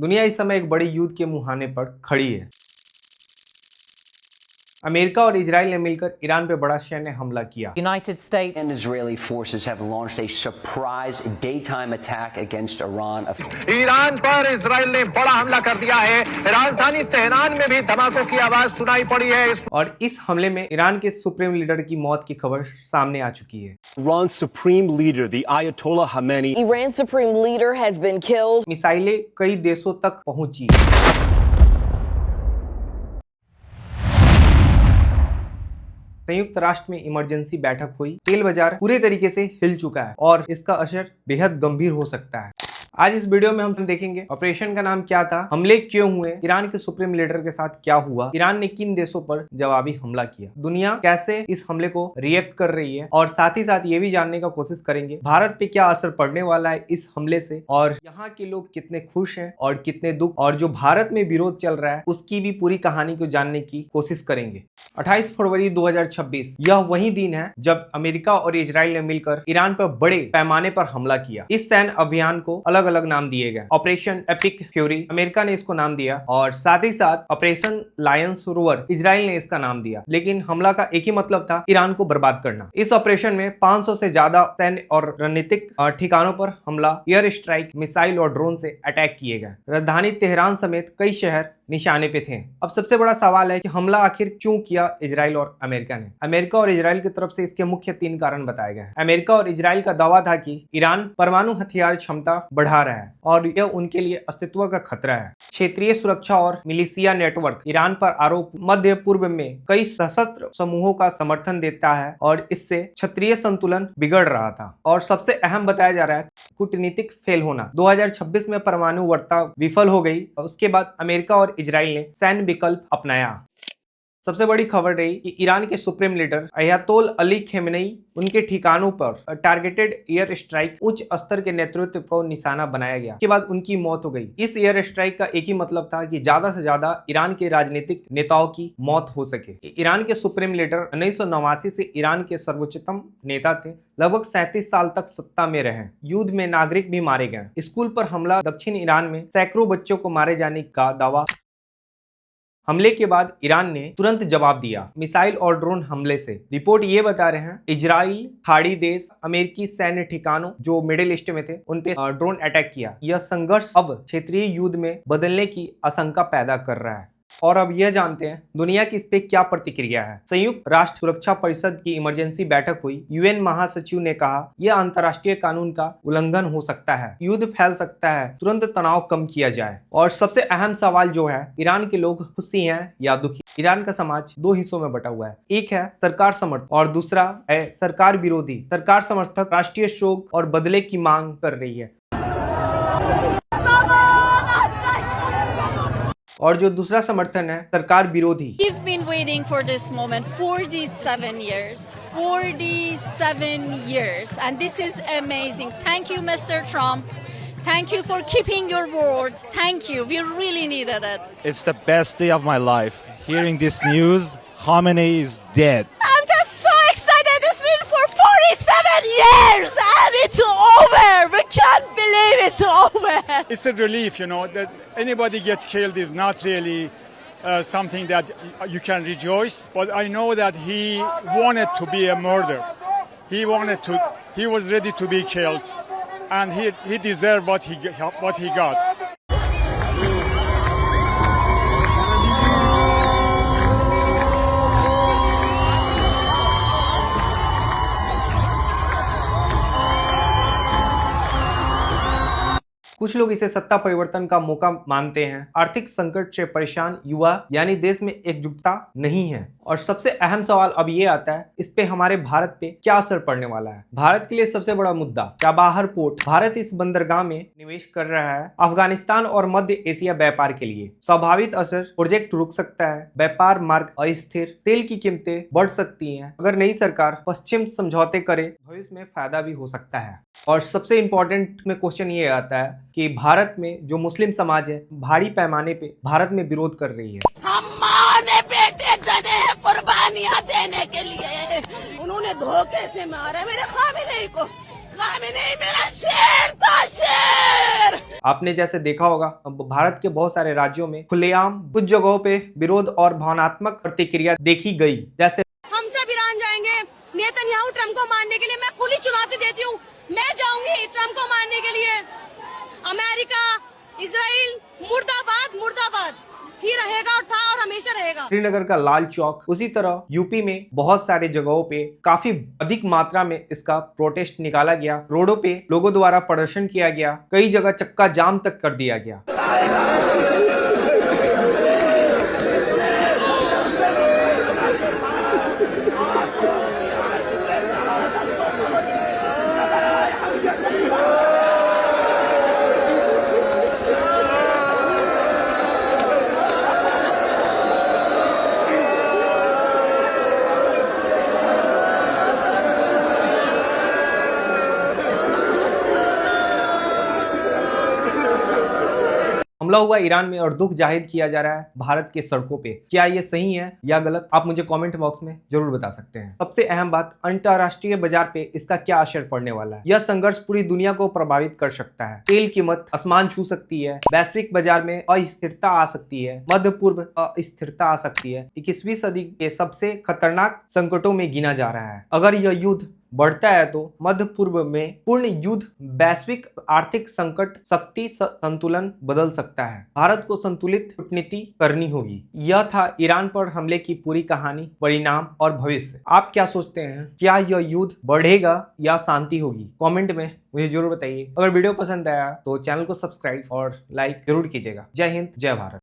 दुनिया इस समय एक बड़े युद्ध के मुहाने पर खड़ी है। अमेरिका और इजराइल ने मिलकर ईरान पे बड़ा सैन्य हमला किया। United States and Israeli forces have launched a surprise daytime attack against Iran. Iran पर इजराइल ने बड़ा हमला कर दिया है। राजधानी तेहरान में भी धमाकों की आवाज सुनाई पड़ी है। और इस हमले में ईरान के सुप्रीम लीडर की मौत की खबर सामने आ चुकी है। Iran's supreme leader, the Ayatollah Khamenei. Iran's supreme leader has been killed. मिसाइलें कई देशों तक पहुंची। संयुक्त राष्ट्र में इमरजेंसी बैठक हुई। तेल बाजार पूरे तरीके से हिल चुका है और इसका असर बेहद गंभीर हो सकता है। आज इस वीडियो में हम देखेंगे ऑपरेशन का नाम क्या था, हमले क्यों हुए, ईरान के सुप्रीम लीडर के साथ क्या हुआ, ईरान ने किन देशों पर जवाबी हमला किया, दुनिया कैसे इस हमले को रिएक्ट कर रही है, और साथ ही साथ ये भी जानने का कोशिश करेंगे भारत पे क्या असर पड़ने वाला है इस हमले से, और यहाँ के लोग कितने खुश हैं और कितने दुख, और जो भारत में विरोध चल रहा है उसकी भी पूरी कहानी को जानने की कोशिश करेंगे। 28 फरवरी 2026 यह वही दिन है जब अमेरिका और इजराइल ने मिलकर ईरान पर बड़े पैमाने पर हमला किया। इस सैन्य अभियान को अलग अलग नाम दिए गए। ऑपरेशन एपिक फ्यूरी अमेरिका ने इसको नाम दिया, और साथ ही साथ ऑपरेशन लायंस रोवर इजराइल ने इसका नाम दिया। लेकिन हमला का एक ही मतलब था, ईरान को बर्बाद करना। इस ऑपरेशन में 500 से ज्यादा सैन्य और रणनीतिक ठिकानों पर हमला, एयर स्ट्राइक, मिसाइल और ड्रोन से अटैक किए गए। राजधानी तेहरान समेत कई शहर निशाने पे थे। अब सबसे बड़ा सवाल है कि हमला आखिर क्यों किया इजराइल और अमेरिका ने। अमेरिका और इजराइल की तरफ से इसके मुख्य 3 कारण बताए गए हैं। अमेरिका और इजराइल का दावा था कि ईरान परमाणु हथियार क्षमता बढ़ा रहा है और यह उनके लिए अस्तित्व का खतरा है। क्षेत्रीय सुरक्षा और मिलिशिया नेटवर्क ईरान पर आरोप मध्य पूर्व में कई सशस्त्र समूहों का समर्थन देता है और इससे क्षेत्रीय संतुलन बिगड़ रहा था। और सबसे अहम बताया जा रहा है कूटनीतिक फेल होना। 2026 में परमाणु वार्ता विफल हो गई। उसके बाद अमेरिका और इजराइल ने सैन्य विकल्प अपनाया। सबसे बड़ी खबर रही कि ईरान के supreme leader Ayatollah Ali Khamenei उनके ठिकानों पर टारगेटेड एयर स्ट्राइक उच्च स्तर के नेतृत्व को निशाना बनाया गया। उसके बाद उनकी मौत हो गई। इस एयर स्ट्राइक का एक ही मतलब था कि ज्यादा से ज्यादा ईरान के राजनीतिक नेताओं की मौत हो सके। ईरान के सुप्रीम लीडर 1989 से ईरान के सर्वोच्चतम नेता थे। लगभग 37 साल तक सत्ता में रहे। युद्ध में नागरिक भी मारे गए। स्कूल पर हमला, दक्षिण ईरान में सैकड़ों बच्चों को मारे जाने का दावा। हमले के बाद ईरान ने तुरंत जवाब दिया मिसाइल और ड्रोन हमले से। रिपोर्ट ये बता रहे हैं इजराइल, खाड़ी देश, अमेरिकी सैन्य ठिकानों जो मिडिल ईस्ट में थे उन पे ड्रोन अटैक किया। यह संघर्ष अब क्षेत्रीय युद्ध में बदलने की आशंका पैदा कर रहा है। और अब यह जानते हैं दुनिया की इस पे क्या प्रतिक्रिया है। संयुक्त राष्ट्र सुरक्षा परिषद की इमरजेंसी बैठक हुई। यूएन महासचिव ने कहा यह अंतर्राष्ट्रीय कानून का उल्लंघन हो सकता है, युद्ध फैल सकता है, तुरंत तनाव कम किया जाए। और सबसे अहम सवाल जो है, ईरान के लोग खुशी हैं या दुखी। ईरान का समाज 2 हिस्सों में बटा हुआ है। एक है सरकार समर्थक और दूसरा है सरकार विरोधी। सरकार समर्थक राष्ट्रीय शोक और बदले की मांग कर रही है, और जो दूसरा समर्थन है सरकार विरोधी। We've been waiting for this moment 47 years. 47 years. And this is amazing. Thank you, Mr. Trump. Thank you for keeping your words. Thank you. We really needed it. It's the best day of my life. Hearing this news, Khamenei is dead. I'm just so excited. It's been for 47 years and it's over. We can't believe it's over. It's a relief, you know, that anybody gets killed is not really something that you can rejoice. But I know that he wanted to be a murderer. He was ready to be killed, and he deserved what he got. कुछ लोग इसे सत्ता परिवर्तन का मौका मानते हैं। आर्थिक संकट से परेशान युवा यानी देश में एकजुटता नहीं है। और सबसे अहम सवाल अब ये आता है इस पे हमारे भारत पे क्या असर पड़ने वाला है। भारत के लिए सबसे बड़ा मुद्दा चाबाहार पोर्ट। भारत इस बंदरगाह में निवेश कर रहा है अफगानिस्तान और मध्य एशिया व्यापार के लिए। स्वाभाविक असर, प्रोजेक्ट रुक सकता है, व्यापार मार्ग अस्थिर, तेल की कीमतें बढ़ सकती हैं। अगर नई सरकार पश्चिम समझौते करे भविष्य में फायदा भी हो सकता है। और सबसे इंपॉर्टेंट में क्वेश्चन ये आता है कि भारत में जो मुस्लिम समाज है भारी पैमाने पे भारत में विरोध कर रही है। हम माँ ने बेटे जने हैं कुर्बानियां देने के लिए। उन्होंने धोखे से मारा मेरे खामिनेई को। खामिनेई मेरा शेर था, शेर। आपने जैसे देखा होगा भारत के बहुत सारे राज्यों में खुलेआम कुछ जगहों पे विरोध और भावनात्मक प्रतिक्रिया देखी गई। जैसे हम सब ईरान जाएंगे नेतन्याहू ट्रम्प को मारने के लिए। मैं खुली चुनौती देती हूँ, मैं जाऊंगी ट्रम्प को मारने के लिए। अमेरिका, इजराइल, मुर्दाबाद मुर्दाबाद ही रहेगा और था और हमेशा रहेगा। श्रीनगर का लाल चौक, उसी तरह यूपी में बहुत सारे जगहों पे काफी अधिक मात्रा में इसका प्रोटेस्ट निकाला गया। रोडों पे लोगों द्वारा प्रदर्शन किया गया, कई जगह चक्का जाम तक कर दिया गया। हमला हुआ ईरान में और दुख जाहिर किया जा रहा है भारत के सड़कों पे। क्या ये सही है या गलत, आप मुझे कमेंट बॉक्स में जरूर बता सकते हैं। सबसे अहम बात, अंतरराष्ट्रीय बाजार पे इसका क्या असर पड़ने वाला है। यह संघर्ष पूरी दुनिया को प्रभावित कर सकता है। तेल कीमत आसमान छू सकती है, वैश्विक बाजार में अस्थिरता आ सकती है, मध्य पूर्व अस्थिरता आ सकती है। 21वीं सदी के सबसे खतरनाक संकटों में गिना जा रहा है। अगर यह युद्ध बढ़ता है तो मध्य पूर्व में पूर्ण युद्ध, वैश्विक आर्थिक संकट, शक्ति संतुलन बदल सकता है। भारत को संतुलित कूटनीति करनी होगी। यह था ईरान पर हमले की पूरी कहानी, परिणाम और भविष्य। आप क्या सोचते हैं, क्या यह युद्ध बढ़ेगा या शांति होगी? कमेंट में मुझे जरूर बताइए। अगर वीडियो पसंद आया तो चैनल को सब्सक्राइब और लाइक जरूर कीजिएगा। जय हिंद, जय भारत।